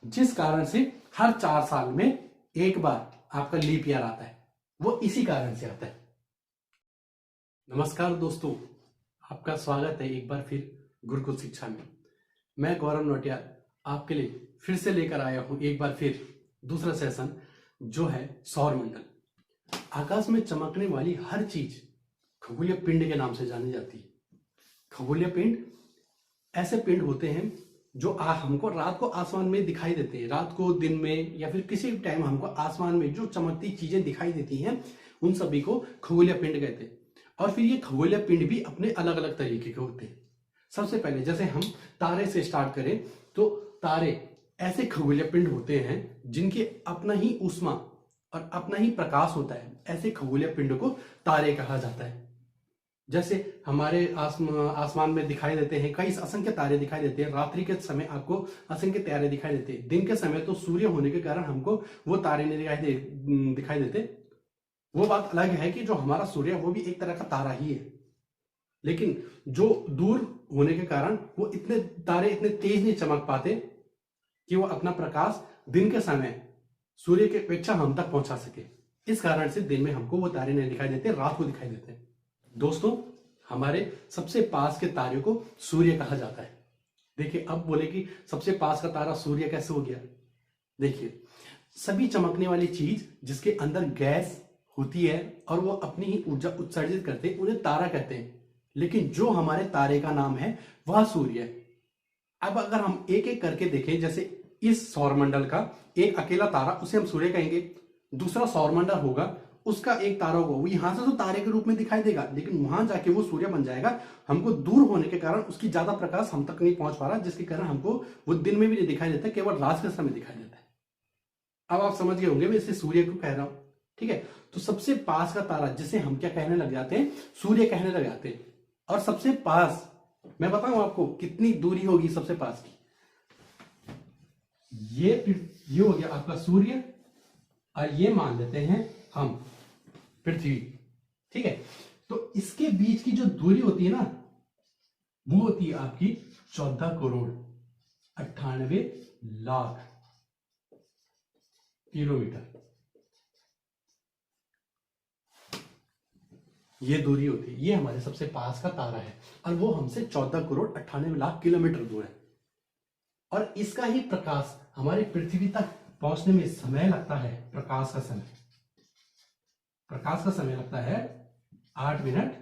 जिस कारण से हर 4 साल में एक बार आपका लीप ईयर आता है, वो इसी कारण से आता है। नमस्कार दोस्तों, आपका स्वागत है एक बार फिर गुरुकुल शिक्षा में। मैं गौरव नोटियाल आपके लिए फिर से लेकर आया हूं एक बार फिर दूसरा सेशन, जो है सौरमंडल। आकाश में चमकने वाली हर चीज खगोलीय पिंड के नाम से जानी जाती है। खगोलीय पिंड ऐसे पिंड होते हैं जो हमको रात को आसमान में दिखाई देते हैं। रात को, दिन में या फिर किसी भी टाइम हमको आसमान में जो चमकती चीजें दिखाई देती हैं, उन सभी को खगोलीय पिंड कहते हैं। और फिर ये खगोलीय पिंड भी अपने अलग अलग तरीके के होते हैं। सबसे पहले जैसे हम तारे से स्टार्ट करें तो तारे ऐसे खगोलीय पिंड होते हैं जिनके अपना ही ऊष्मा और अपना ही प्रकाश होता है। ऐसे खगोलीय पिंड को तारे कहा जाता है। जैसे हमारे आसमान में दिखाई देते हैं कई असंख्य तारे दिखाई देते हैं। रात्रि के समय आपको असंख्य तारे दिखाई देते हैं। दिन के समय तो सूर्य होने के कारण हमको वो तारे नहीं दिखाई देते। वो बात अलग है कि जो हमारा सूर्य वो भी एक तरह का तारा ही है, लेकिन जो दूर होने के कारण वो इतने तारे इतने तेज नहीं चमक पाते कि वो अपना प्रकाश दिन के समय सूर्य की अपेक्षा हम तक पहुंचा सके। इस कारण से दिन में हमको वो तारे नहीं दिखाई देते, रात को दिखाई देते हैं। दोस्तों, हमारे सबसे पास के तारे को सूर्य कहा जाता है। देखिए, अब बोले कि सबसे पास का तारा सूर्य कैसे हो गया। देखिए, सभी चमकने वाली चीज जिसके अंदर गैस होती है और वो अपनी ही ऊर्जा उत्सर्जित करते हैं, उन्हें तारा कहते हैं। लेकिन जो हमारे तारे का नाम है वह सूर्य है। अब अगर हम एक एक करके देखें, जैसे इस सौरमंडल का एक अकेला तारा, उसे हम सूर्य कहेंगे। दूसरा सौरमंडल होगा, उसका एक तारा होगा, वो यहां से तो तारे के रूप में दिखाई देगा, लेकिन वहां जाके वो सूर्य बन जाएगा। हमको दूर होने के कारण उसकी ज्यादा प्रकाश हम तक नहीं पहुंच पा रहा, जिसके कारण हमको वो दिन में भी नहीं दिखाई देता, केवल रात के समय दिखाई देता है। अब आप समझ गए होंगे मैं इसे सूर्य को कह रहा हूं, ठीक है। तो सबसे पास का तारा जिसे हम क्या कहने लग जाते हैं, सूर्य कहने लग जाते हैं। और सबसे पास मैं बताऊं आपको कितनी दूरी होगी सबसे पास की। ये हो गया आपका सूर्य, और ये मान लेते हैं हम पृथ्वी, ठीक है। तो इसके बीच की जो दूरी होती है ना, वो होती है आपकी 14,98,00,000 किलोमीटर। ये दूरी होती है, ये हमारे सबसे पास का तारा है, और वो हमसे 14,98,00,000 किलोमीटर दूर है। और इसका ही प्रकाश हमारी पृथ्वी तक पहुंचने में समय लगता है। प्रकाश का समय लगता है 8 मिनट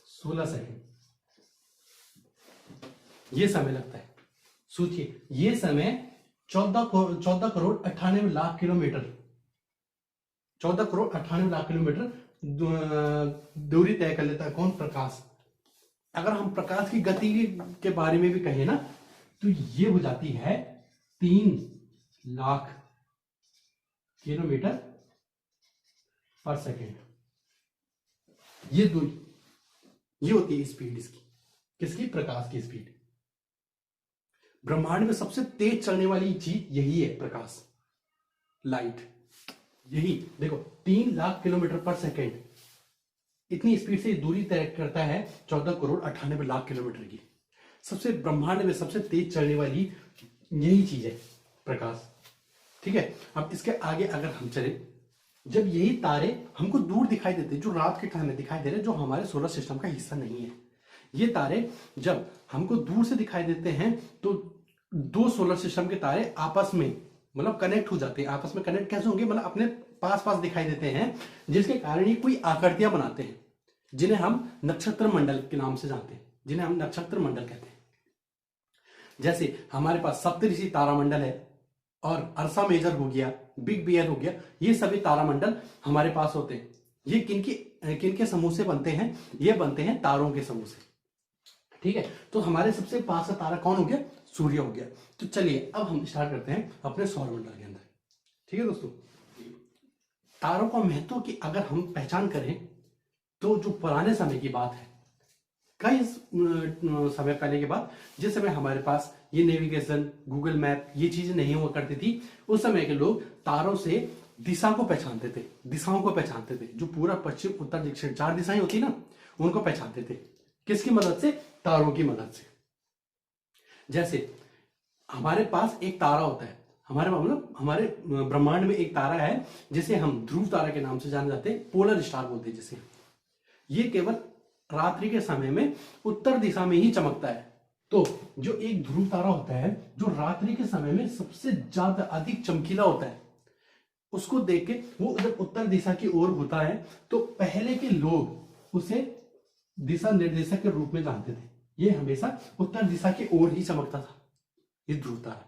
16 सेकंड। ये समय लगता है। सोचिए, ये समय 14,98,00,000 किलोमीटर 14,98,00,000 किलोमीटर दूरी तय कर लेता है। कौन? प्रकाश। अगर हम प्रकाश की गति के बारे में भी कहें ना, तो ये हो जाती है 3 लाख किलोमीटर पर सेकेंड। ये दूरी, ये होती है स्पीड इसकी। किसकी? प्रकाश की स्पीड। ब्रह्मांड में सबसे तेज चलने वाली चीज यही है, प्रकाश, लाइट। यही देखो, 3 लाख किलोमीटर पर सेकेंड, इतनी स्पीड से दूरी तय करता है 14,98,00,000 किलोमीटर की। सबसे ब्रह्मांड में सबसे तेज चलने वाली यही चीज है, प्रकाश, ठीक है। अब इसके आगे अगर हम चले, जब यही तारे हमको दूर दिखाई देते, जो रात के टाइम में दिखाई दे रहे, जो हमारे सोलर सिस्टम का हिस्सा नहीं है, ये तारे जब हमको दूर से दिखाई देते हैं, तो दो सोलर सिस्टम के तारे आपस में मतलब कनेक्ट हो जाते हैं। आपस में कनेक्ट कैसे होंगे? मतलब अपने पास पास दिखाई देते हैं, जिसके कारण ये कोई आकृतियां बनाते हैं, जिन्हें हम नक्षत्र मंडल के नाम से जानते हैं, जिन्हें हम नक्षत्र मंडल कहते हैं। जैसे हमारे पास सप्तऋषि तारामंडल है, और अर्सा मेजर हो गया, बिग बियर हो गया, ये सभी तारामंडल हमारे पास होते हैं। ये किनके समूह से बनते हैं? ये बनते हैं तारों के समूह से, ठीक है। तो हमारे सबसे पास का तारा कौन हो गया? सूर्य हो गया। तो चलिए अब हम स्टार्ट करते हैं अपने सौरमंडल के अंदर, ठीक है दोस्तों। तारों का महत्व की अगर हम पहचान करें, तो जो पुराने समय की बात है, कई समय पहले की बात, जिस समय हमारे पास ये नेविगेशन, गूगल मैप, ये चीजें नहीं हुआ करती थी, उस समय के लोग तारों से दिशाओं को पहचानते थे। जो पूरा पश्चिम, उत्तर, दक्षिण 4 दिशाएं होती ना, उनको पहचानते थे। किसकी मदद से? तारों की मदद से। जैसे हमारे पास एक तारा होता है, हमारे मतलब हमारे ब्रह्मांड में एक तारा है जिसे हम ध्रुव तारा के नाम से जाने जाते हैं, पोलर स्टार बोलते हैं जिसे। ये केवल रात्रि के समय में उत्तर दिशा में ही चमकता है। तो जो एक ध्रुव तारा होता है जो रात्रि के समय में सबसे ज्यादा अधिक चमकीला होता है, उसको देख के वो जब उत्तर दिशा की ओर होता है तो पहले के लोग उसे दिशा निर्देशक के रूप में जानते थे। ये हमेशा उत्तर दिशा की ओर ही चमकता था, ये ध्रुव तारा।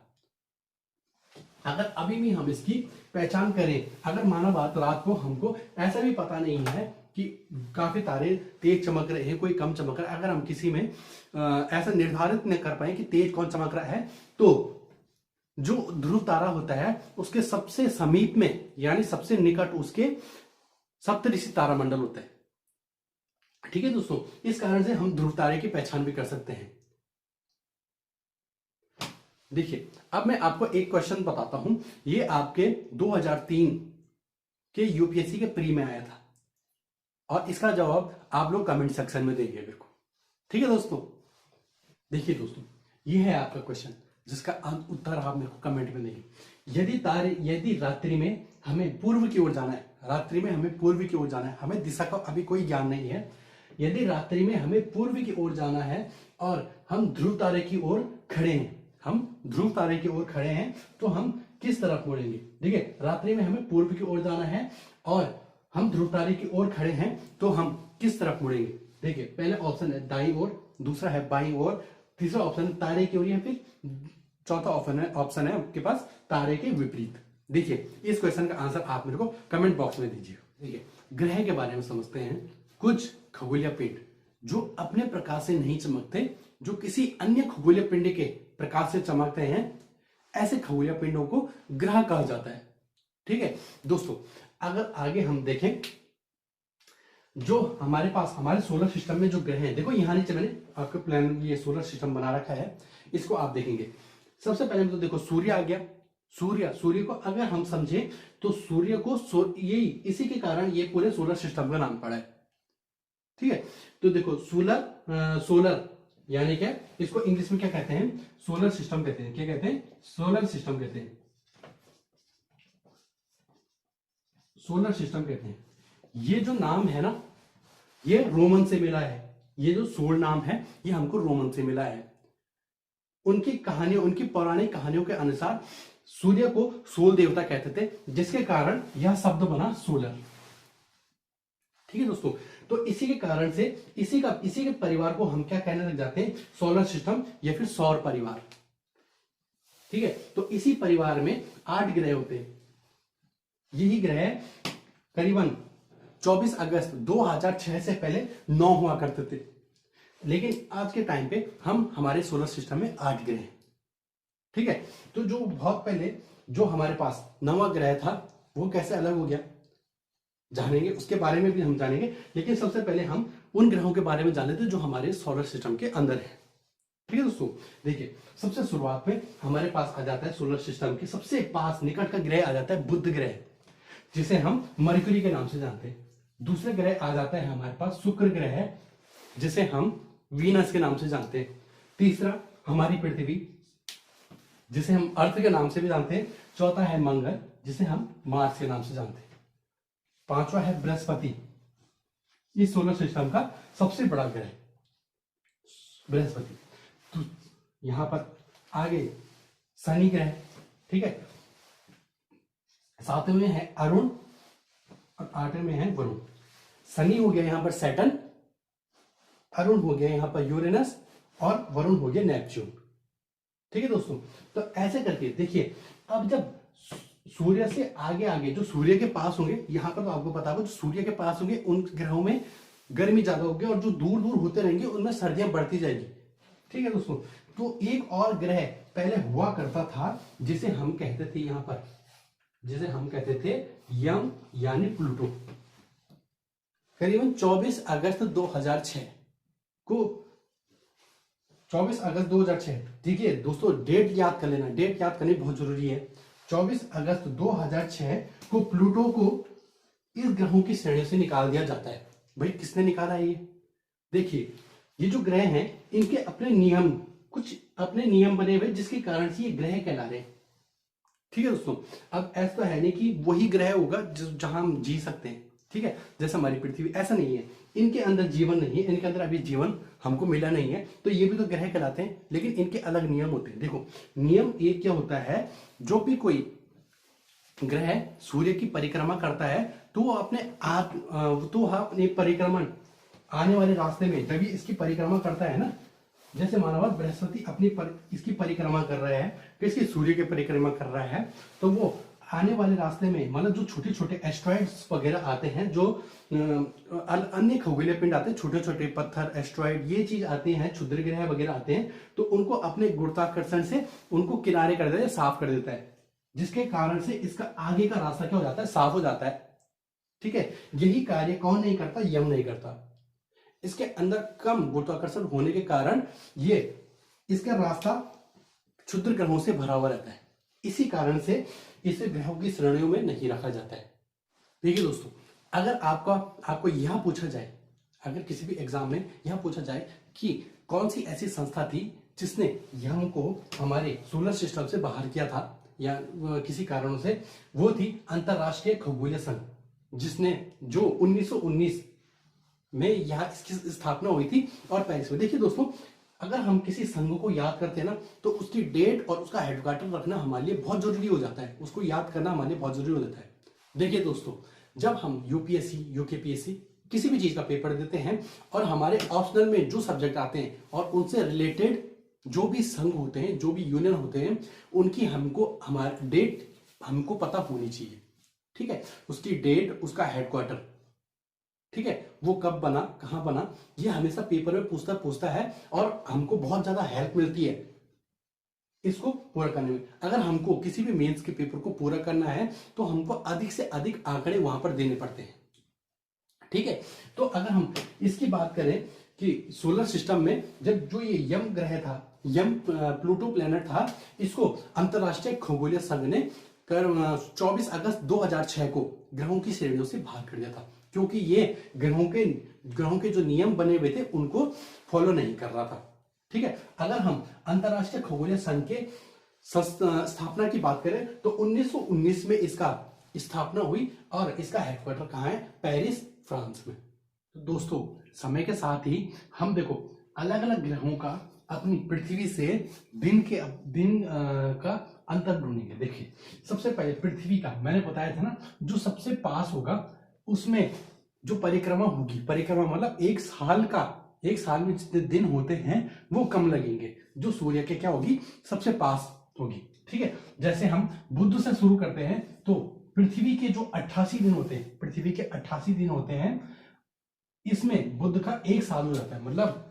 अगर अभी भी हम इसकी पहचान करें, अगर माना बात रात को हमको ऐसा भी पता नहीं है कि काफी तारे तेज चमक रहे हैं, कोई कम चमक रहा है, अगर हम किसी में ऐसा निर्धारित न कर पाए कि तेज कौन चमक रहा है, तो जो ध्रुव तारा होता है उसके सबसे समीप में यानी सबसे निकट उसके सप्तऋषि तारामंडल होता है। ठीक है दोस्तों, इस कारण से हम ध्रुव तारे की पहचान भी कर सकते हैं। देखिए अब मैं आपको एक क्वेश्चन बताता हूं, ये आपके 2003 के यूपीएससी के प्री में आया था और इसका जवाब आप लोग कमेंट सेक्शन में देंगे मेरे को। ठीक है दोस्तों, देखिए दोस्तों ये है आपका क्वेश्चन जिसका उत्तर आप मेरे को कमेंट में देंगे। यदि रात्रि में हमें पूर्व की ओर जाना है, रात्रि में हमें पूर्व की ओर जाना है, हमें दिशा का अभी कोई ज्ञान नहीं है, यदि रात्रि में हमें पूर्व की ओर जाना है और हम ध्रुव तारे की ओर खड़े हैं, हम ध्रुव तारे की ओर खड़े हैं तो हम किस तरफ मुड़ेंगे। देखिए रात्रि में हमें पूर्व की ओर जाना है और हम ध्रुव तारे की ओर खड़े हैं तो हम किस तरफ मुड़ेंगे। देखिए पहले ऑप्शन है दाईं ओर, दूसरा है बाईं ओर, तीसरा ऑप्शन है तारे की ओर, या फिर चौथा ऑप्शन है आपके पास तारे के विपरीत। देखिए इस क्वेश्चन का आंसर आप मेरे को कमेंट बॉक्स में दीजिए। देखिए ग्रह के बारे में समझते हैं। कुछ खगोलीय पिंड जो अपने प्रकाश से नहीं चमकते, जो किसी अन्य खगोलीय पिंड के प्रकाश से चमकते हैं, ऐसे खगोलीय पिंडों को ग्रह कहा जाता है। ठीक है दोस्तों, अगर आगे हम देखें जो हमारे पास हमारे सोलर सिस्टम में जो ग्रह हैं, देखो यहाँ नीचे मैंने आपके प्लान ये सोलर सिस्टम बना रखा है, इसको आप देखेंगे। सबसे पहले तो देखो सूर्य आ गया। सूर्य को अगर हम समझे तो सूर्य को यही इसी के कारण ये पूरे सोलर सिस्टम का नाम पड़ा है। ठीक है, तो देखो सोलर यानी क्या, इसको इंग्लिश में क्या कहते हैं, सोलर सिस्टम कहते हैं। क्या कहते हैं, सोलर सिस्टम कहते हैं, सोलर सिस्टम कहते हैं। ये जो नाम है ना, ये रोमन से मिला है। ये जो सोल नाम है ये हमको रोमन से मिला है। उनकी कहानियों, उनकी पौराणिक कहानियों के अनुसार सूर्य को सोल देवता कहते थे, जिसके कारण यह शब्द बना सोलर। ठीक है दोस्तों, तो इसी के कारण से इसी के परिवार को हम क्या कहने लग जाते हैं, सोलर सिस्टम या फिर सौर परिवार। ठीक है, तो इसी परिवार में 8 ग्रह होते हैं। यही ग्रह करीबन 24 अगस्त 2006 से पहले 9 हुआ करते थे, लेकिन आज के टाइम पे हम हमारे सोलर सिस्टम में 8 ग्रह हैं। ठीक है, तो जो बहुत पहले जो हमारे पास 9वां ग्रह था वो कैसे अलग हो गया जानेंगे, उसके बारे में भी हम जानेंगे। लेकिन सबसे पहले हम उन ग्रहों के बारे में जान लेते हैं जो हमारे सोलर सिस्टम के अंदर है। ठीक है दोस्तों, देखिए सबसे शुरुआत में हमारे पास आ जाता है सोलर सिस्टम के सबसे पास निकट का ग्रह आ जाता है बुध ग्रह, जिसे हम मरकरी के नाम से जानते हैं। दूसरे ग्रह आ जाता है हमारे पास शुक्र ग्रह, जिसे हम वीनस के नाम से जानते हैं। तीसरा हमारी पृथ्वी, जिसे हम अर्थ के नाम से भी जानते हैं। चौथा है मंगल, जिसे हम मार्स के नाम से जानते हैं। पांचवा है बृहस्पति, इस सोलर सिस्टम का सबसे बड़ा ग्रह बृहस्पति। तो यहां पर आगे शनि ग्रह। ठीक है, सातवें में है अरुण और 8वें में है वरुण। शनि हो गया यहां पर सैटर्न, अरुण हो गया यहां पर यूरेनस और वरुण हो गया नेपच्यून। ठीक है दोस्तों, तो ऐसे करके देखिए, अब जब सूर्य से आगे आगे जो सूर्य के पास होंगे, यहां पर तो आपको पता होगा जो सूर्य के पास होंगे उन ग्रहों में गर्मी ज्यादा होगी और जो दूर दूर होते रहेंगे उनमें सर्दियां बढ़ती जाएगी। ठीक है दोस्तों, तो एक और ग्रह पहले हुआ करता था जिसे हम कहते थे यहां पर, जिसे हम कहते थे यम यानी प्लूटो। करीबन 24 अगस्त 2006 को, 24 अगस्त 2006, देखिए दोस्तों डेट याद कर लेना, डेट याद करनी बहुत जरूरी है। 24 अगस्त 2006 को प्लूटो को इस ग्रहों की श्रेणी से निकाल दिया जाता है। भाई किसने निकाला है ये, देखिए ये जो ग्रह हैं इनके अपने नियम, कुछ अपने नियम बने हुए जिसके कारण से ये ग्रह कहला रहे हैं। ठीक है दोस्तों, अब ऐसा तो है नहीं कि वही ग्रह होगा जहां हम जी सकते हैं। ठीक है, जैसे हमारी पृथ्वी, ऐसा नहीं है, इनके अंदर जीवन नहीं है, इनके अंदर अभी जीवन हमको मिला नहीं है, तो ये भी तो ग्रह कहलाते हैं, लेकिन इनके अलग नियम होते हैं। देखो, नियम एक क्या होता है, जो भी कोई ग्रह सूर्य की परिक्रमा करता है तो वो अपने परिक्रमण आने वाले रास्ते में जब ये इसकी परिक्रमा करता है ना, जैसे मानव बृहस्पति इसकी परिक्रमा कर रहा है, किसकी, सूर्य की परिक्रमा कर रहा है, तो वो आने वाले रास्ते में मतलब जो छोटे छोटे एस्ट्रॉइड्स वगैरह आते हैं, जो अन्य खगोलीय पिंड आते हैं, छोटे छोटे पत्थर, एस्ट्रॉइड, ये चीज आते हैं, क्षुद्र ग्रह वगैरह आते हैं, तो उनको अपने गुरुत्वाकर्षण से उनको किनारे कर देता है, साफ कर देता है, जिसके कारण से इसका आगे का रास्ता क्या हो जाता है, साफ हो जाता है। ठीक है, यही कार्य कौन नहीं करता, यम नहीं करता। इसके अंदर कम गुरुत्वाकर्षण होने के कारण ये इसका रास्ता क्षुद्र ग्रहों से भरा हुआ रहता है, इसी कारण से इसे ग्रहों की श्रेणियों में नहीं रखा जाता है। देखिए दोस्तों, अगर आपको यह पूछा जाए, अगर किसी भी एग्जाम में यह पूछा जाए कि कौन सी ऐसी संस्था थी जिसने यम को हमारे सोलर सिस्टम से बाहर किया था या किसी कारणों से, वो थी अंतरराष्ट्रीय खगोलीय संघ, जिसने जो 1919 में यहाँ इसकी स्थापना हुई थी और पेरिस में। देखिए दोस्तों, अगर हम किसी संघ को याद करते हैं ना, तो उसकी डेट और उसका हेडक्वार्टर रखना हमारे लिए बहुत जरूरी हो जाता है, उसको याद करना हमारे लिए बहुत जरूरी हो जाता है। देखिए दोस्तों, जब हम यूपीएससी, यूकेपीएससी किसी भी चीज का पेपर देते हैं और हमारे ऑप्शनल में जो सब्जेक्ट आते हैं और उनसे रिलेटेड जो भी संघ होते हैं, जो भी यूनियन होते हैं, उनकी हमारी डेट हमको पता होनी चाहिए। ठीक है, उसकी डेट, उसका हेडक्वार्टर, ठीक है, वो कब बना, कहां बना, ये हमेशा पेपर में पूछता है और हमको बहुत ज्यादा हेल्प मिलती है इसको पूरा करने में। अगर हमको किसी भी मेंस के पेपर को पूरा करना है तो हमको अधिक से अधिक आंकड़े वहां पर देने पड़ते हैं। ठीक है, तो अगर हम इसकी बात करें कि सोलर सिस्टम में जब जो ये यम ग्रह था, यम प्लूटो प्लेनेट था, इसको अंतरराष्ट्रीय खगोलीय संघ ने 24 अगस्त 2006 को ग्रहों की श्रेणियों से बाहर कर दिया था, क्योंकि ये ग्रहों के जो नियम बने हुए थे उनको फॉलो नहीं कर रहा था। ठीक है, अगर हम अंतरराष्ट्रीय खगोलीय संघ के स्थापना की बात करें तो 1919 में इसका स्थापना हुई और इसका हेडक्वार्टर कहाँ है, पेरिस, फ्रांस में। तो दोस्तों, समय के साथ ही हम देखो अलग अलग ग्रहों का अपनी पृथ्वी से दिन का अंतर ढूंढेंगे। देखिए, सबसे पहले पृथ्वी का मैंने बताया था ना, जो सबसे पास होगा उसमें जो परिक्रमा होगी, परिक्रमा मतलब एक साल में जितने दिन होते हैं वो कम लगेंगे, जो सूर्य के क्या होगी, सबसे पास होगी। ठीक है, जैसे हम बुध से शुरू करते हैं तो पृथ्वी के जो 88 दिन होते हैं, पृथ्वी के 88 दिन होते हैं, इसमें बुध का एक साल हो जाता है, मतलब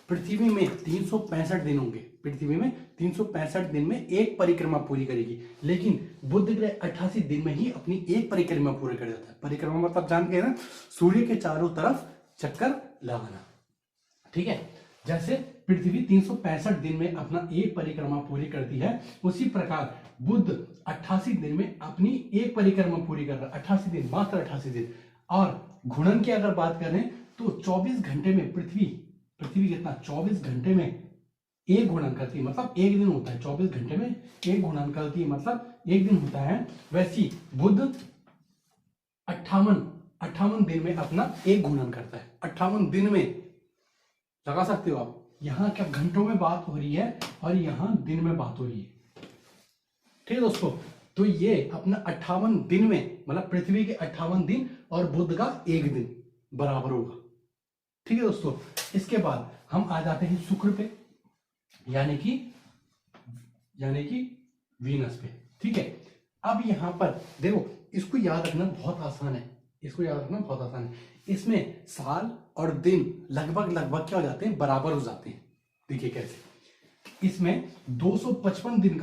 पृथ्वी में 365 दिन होंगे, पृथ्वी में 365 दिन में एक परिक्रमा पूरी करेगी, लेकिन बुध ग्रह 88 दिन में ही अपनी एक परिक्रमा पूरी कर जाता है। परिक्रमा मतलब जानते हैं ना, सूर्य के चारों तरफ चक्कर लगाना। ठीक है, जैसे पृथ्वी 365 दिन में अपना एक परिक्रमा पूरी करती है, उसी प्रकार बुध 88 दिन में अपनी एक परिक्रमा पूरी कर रहा है। 88 दिन, मात्र 88 दिन। और घूर्णन की अगर बात करें तो 24 घंटे में पृथ्वी कितना, 24 घंटे में एक घूर्णन करती है, मतलब एक दिन होता है। 24 घंटे में एक घूर्णन करती है, मतलब एक दिन होता है। वैसी बुध 58 दिन में अपना एक घूर्णन करता है। 58 दिन में लगा सकते हो आप, यहां क्या घंटों में बात हो रही है और यहां दिन में बात हो रही है। ठीक है दोस्तों, तो ये अपना 58 दिन में, मतलब पृथ्वी के 58 दिन और बुध का एक दिन बराबर होगा। ठीक है दोस्तों, इसके बाद हम आ जाते हैं शुक्र पे, यानी कि वीनस पे। ठीक है, अब यहां पर देखो, इसको याद रखना बहुत आसान है, इसमें साल और दिन लगभग क्या हो जाते हैं, बराबर हो जाते हैं। देखिए कैसे, इसमें 255 दिन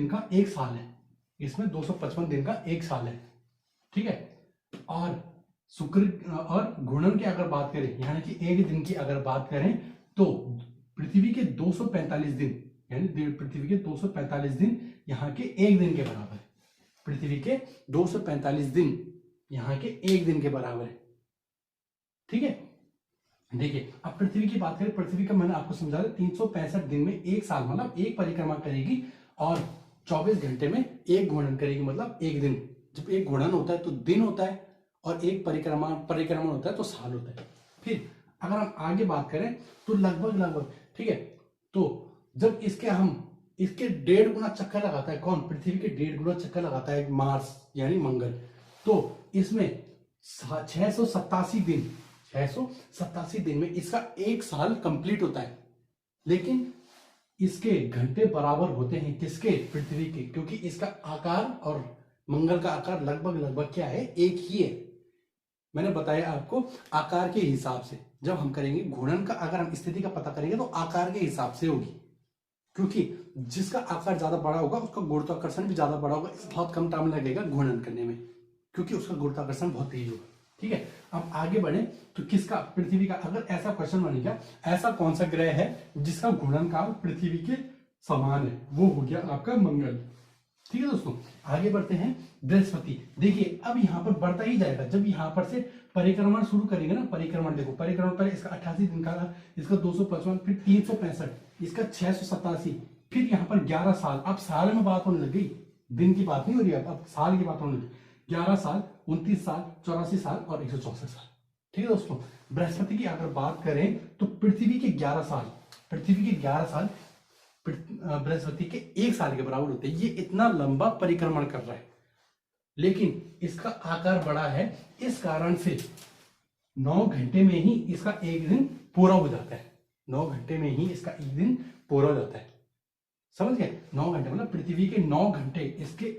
का एक साल है, इसमें 255 दिन का एक साल है। ठीक है, और शुक्र और घूर्णन की अगर बात करें, यानी कि एक दिन की अगर बात करें, तो पृथ्वी के 245 दिन, यानी पृथ्वी के 245 दिन यहाँ के एक दिन के बराबर है। पृथ्वी के 245 दिन यहाँ के एक दिन के बराबर है। ठीक है, देखिए अब पृथ्वी की बात करें, पृथ्वी का मैंने आपको समझा दिया 365 दिन में एक साल, मतलब एक परिक्रमा करेगी, और 24 घंटे में एक घूर्णन करेगी, मतलब एक दिन। जब एक घूर्णन होता है तो दिन होता है, और एक परिक्रमण होता है तो साल होता है। फिर अगर हम आगे बात करें तो लगभग ठीक है, तो जब इसके 1.5 गुना चक्कर लगाता है कौन, पृथ्वी के 1.5 गुना चक्कर लगाता है मार्स यानी मंगल, तो इसमें 687 दिन में इसका एक साल कंप्लीट होता है। लेकिन इसके घंटे बराबर होते हैं किसके, पृथ्वी के, क्योंकि इसका आकार और मंगल का आकार लगभग क्या है, एक ही है। मैंने बताया आपको आकार के हिसाब से जब हम करेंगे घूर्णन का, अगर हम स्थिति का पता करेंगे तो आकार के हिसाब से होगी, क्योंकि जिसका आकार ज्यादा बड़ा होगा उसका गुरुत्वाकर्षण भी ज्यादा बड़ा होगा, बहुत कम टाइम लगेगा घूर्णन करने में, क्योंकि उसका गुरुत्वाकर्षण बहुत तेज होगा। ठीक है, अब आगे बढ़े तो किसका, पृथ्वी का। अगर ऐसा क्वेश्चन बन गया, ऐसा कौन सा ग्रह है जिसका घूर्णन काल पृथ्वी के समान है, वो हो गया आपका मंगल। ठीक है दोस्तों, आगे बढ़ते हैं बृहस्पति। देखिए अब यहाँ पर बढ़ता ही जाएगा, जब यहाँ पर से परिक्रमण शुरू करेंगे ना, परिक्रमण देखो, परिक्रमण पहले इसका 88 दिन का, इसका 255, फिर 365, इसका 687, फिर यहाँ पर 11 साल। अब साल में बात होने लग गई, दिन की बात नहीं हो रही, अब साल की बात होने लगी। 11 साल, 29 साल, 84 साल और 164 साल। ठीक है दोस्तों, बृहस्पति की अगर बात करें तो पृथ्वी के 11 साल, बृहस्पति के एक साल के बराबर होते हैं। ये इतना लंबा परिक्रमण कर रहा है, लेकिन इसका आकार बड़ा है, इस कारण से 9 घंटे में ही इसका एक दिन पूरा हो जाता है। 9 घंटे में ही इसका एक दिन पूरा हो जाता है, समझ गए। 9 घंटे मतलब पृथ्वी के 9 घंटे इसके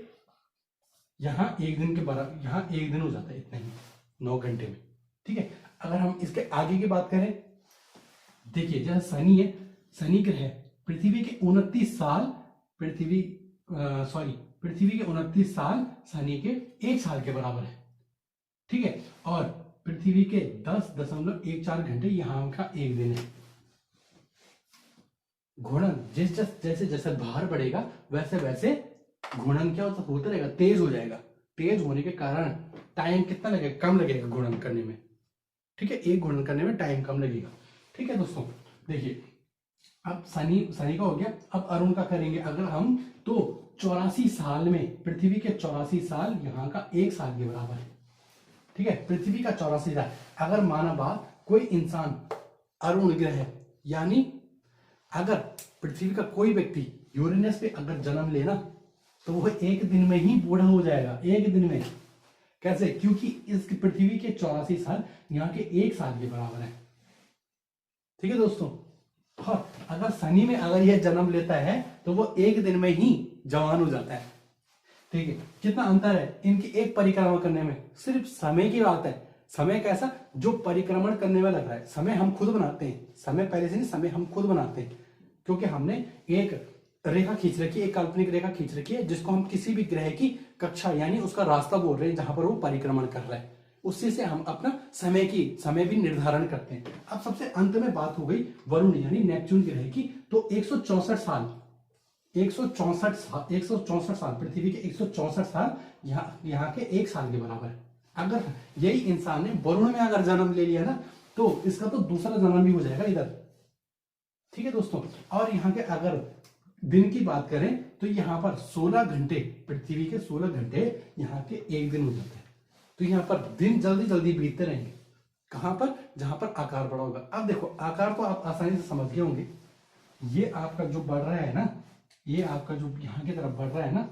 यहां एक दिन के बराबर, यहां एक दिन हो जाता है, इतना ही 9 घंटे में। ठीक है, अगर हम इसके आगे की बात करें, देखिए जैसे शनि है, शनि ग्रह है, पृथ्वी के 29 साल, पृथ्वी के 29 साल शनि के एक साल के बराबर है। ठीक है, और पृथ्वी के 10.14 घंटे यहां का एक दिन है। घूर्णन जैसे जैसे भार बढ़ेगा वैसे वैसे घूर्णन क्या होता रहेगा, तेज हो जाएगा। तेज होने के कारण टाइम कितना लगेगा, कम लगेगा घूर्णन करने में। ठीक है, एक घूर्णन करने में टाइम कम लगेगा। ठीक है दोस्तों, देखिए अब शनि का हो गया, अब अरुण का करेंगे अगर हम, तो 84 साल में, पृथ्वी के 84 साल यहाँ का एक साल के बराबर है। ठीक है, पृथ्वी का 84 साल। अगर माना बात कोई इंसान अरुण ग्रह, यानी अगर पृथ्वी का कोई व्यक्ति यूरेनस पे अगर जन्म लेना तो वह एक दिन में ही बूढ़ा हो जाएगा, एक दिन में। कैसे, क्योंकि इस पृथ्वी के 84 साल यहाँ के एक साल के बराबर है। ठीक है दोस्तों, और अगर शनि में अगर यह जन्म लेता है तो वो एक दिन में ही जवान हो जाता है। ठीक है, कितना अंतर है इनकी एक परिक्रमा करने में, सिर्फ समय की बात है। समय कैसा, जो परिक्रमण करने में लग रहा है, समय हम खुद बनाते हैं, समय पहले से नहीं, समय हम खुद बनाते हैं, क्योंकि हमने एक रेखा खींच रखी है, एक काल्पनिक रेखा खींच रखी है, जिसको हम किसी भी ग्रह की कक्षा यानी उसका रास्ता बोल रहे हैं जहां पर वो परिक्रमण कर रहा है, उससे से हम अपना समय भी निर्धारण करते हैं। अब सबसे अंत में बात हो गई वरुण यानी नेपच्यून ग्रह की, तो 164 साल, पृथ्वी के 164 साल यहाँ के एक साल के बराबर है। अगर यही इंसान ने वरुण में अगर जन्म ले लिया ना, तो इसका तो दूसरा जन्म भी हो जाएगा इधर। ठीक है दोस्तों, और यहाँ के अगर दिन की बात करें तो यहाँ पर 16 घंटे, पृथ्वी के 16 घंटे यहाँ के एक दिन हो जाते हैं। तो यहाँ पर दिन जल्दी जल्दी बीतते रहेंगे, कहां पर, जहां पर आकार बड़ा होगा। अब देखो आकार तो आप आसानी से समझ गए होंगे, ये आपका जो बढ़ रहा है ना, ये आपका जो यहाँ की तरफ बढ़ रहा है ना,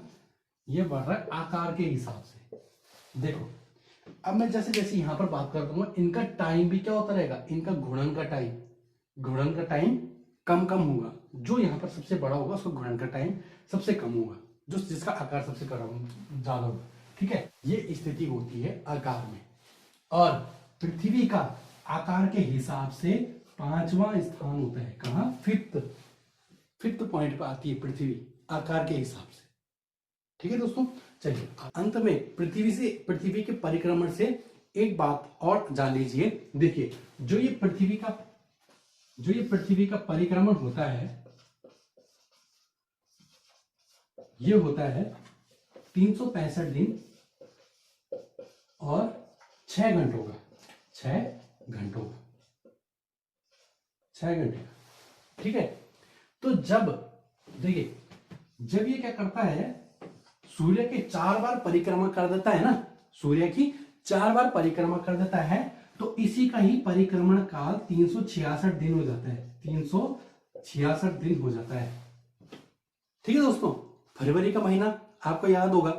ये बढ़ रहा है आकार के हिसाब से। देखो अब मैं जैसे जैसे यहाँ पर बात कर दूंगा, इनका टाइम भी क्या होता रहेगा, इनका घूर्णन का टाइम कम होगा। जो यहाँ पर सबसे बड़ा होगा उसका घूर्णन का टाइम सबसे कम होगा, जो जिसका आकार सबसे ज्यादा होगा। ठीक है, ये स्थिति होती है आकार में। और पृथ्वी का आकार के हिसाब से 5वां स्थान होता है, कहां, फिफ्थ पॉइंट पे आती है पृथ्वी आकार के हिसाब से। ठीक है दोस्तों, चलिए अंत में पृथ्वी के परिक्रमण से एक बात और जान लीजिए। देखिए जो ये पृथ्वी का परिक्रमण होता है, ये होता है 365 दिन और 6 घंटों का, 6 घंटे का। ठीक है, तो जब देखिए जब ये क्या करता है, सूर्य के 4 बार परिक्रमा कर देता है ना, सूर्य की 4 बार परिक्रमा कर देता है, तो इसी का ही परिक्रमण काल 366 दिन हो जाता है, 366 दिन हो जाता है। ठीक है दोस्तों, फरवरी का महीना आपको याद होगा।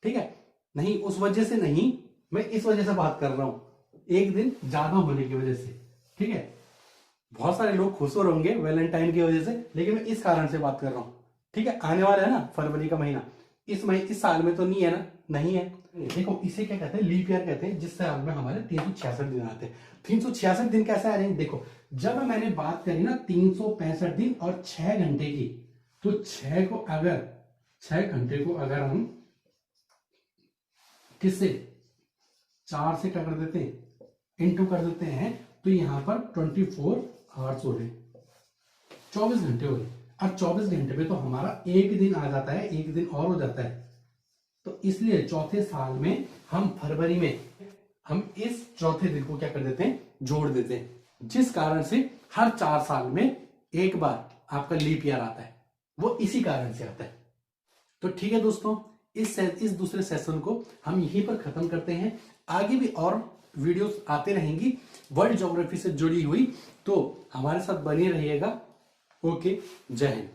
ठीक है, नहीं उस वजह से नहीं, मैं इस वजह से बात कर रहा हूं, एक दिन ज्यादा होने की वजह से। ठीक है, बहुत सारे लोग खुश हो रहे होंगे वैलेंटाइन की वजह से, लेकिन मैं इस कारण से बात कर रहा हूं। ठीक है, आने वाला है ना फरवरी का महीना, इस साल में तो नहीं है ना, नहीं है। देखो इसे क्या कहते हैं, लीप ईयर कहते हैं, जिस साल में हमारे 366 दिन आते हैं। 366 दिन कैसे आ रहे हैं, देखो जब मैंने बात करी ना 365 दिन और 6 घंटे की, तो 6 घंटे को अगर हम किससे 4 से क्या कर देते हैं, इंटू कर देते हैं, तो यहां पर 24 आवर्स हो रहे, 24 घंटे हो रहे। और 24 घंटे में तो हमारा एक दिन आ जाता है, एक दिन और हो जाता है। तो इसलिए चौथे साल में हम फरवरी में हम इस चौथे दिन को क्या कर देते हैं, जोड़ देते हैं, जिस कारण से हर 4 साल में एक बार आपका लीप ईयर आता है, वो इसी कारण से आता है। तो ठीक है दोस्तों, इस दूसरे सेशन को हम यहीं पर खत्म करते हैं। आगे भी और वीडियोस आते रहेंगी वर्ल्ड ज्योग्राफी से जुड़ी हुई, तो हमारे साथ बने रहिएगा। ओके, जय हिंद।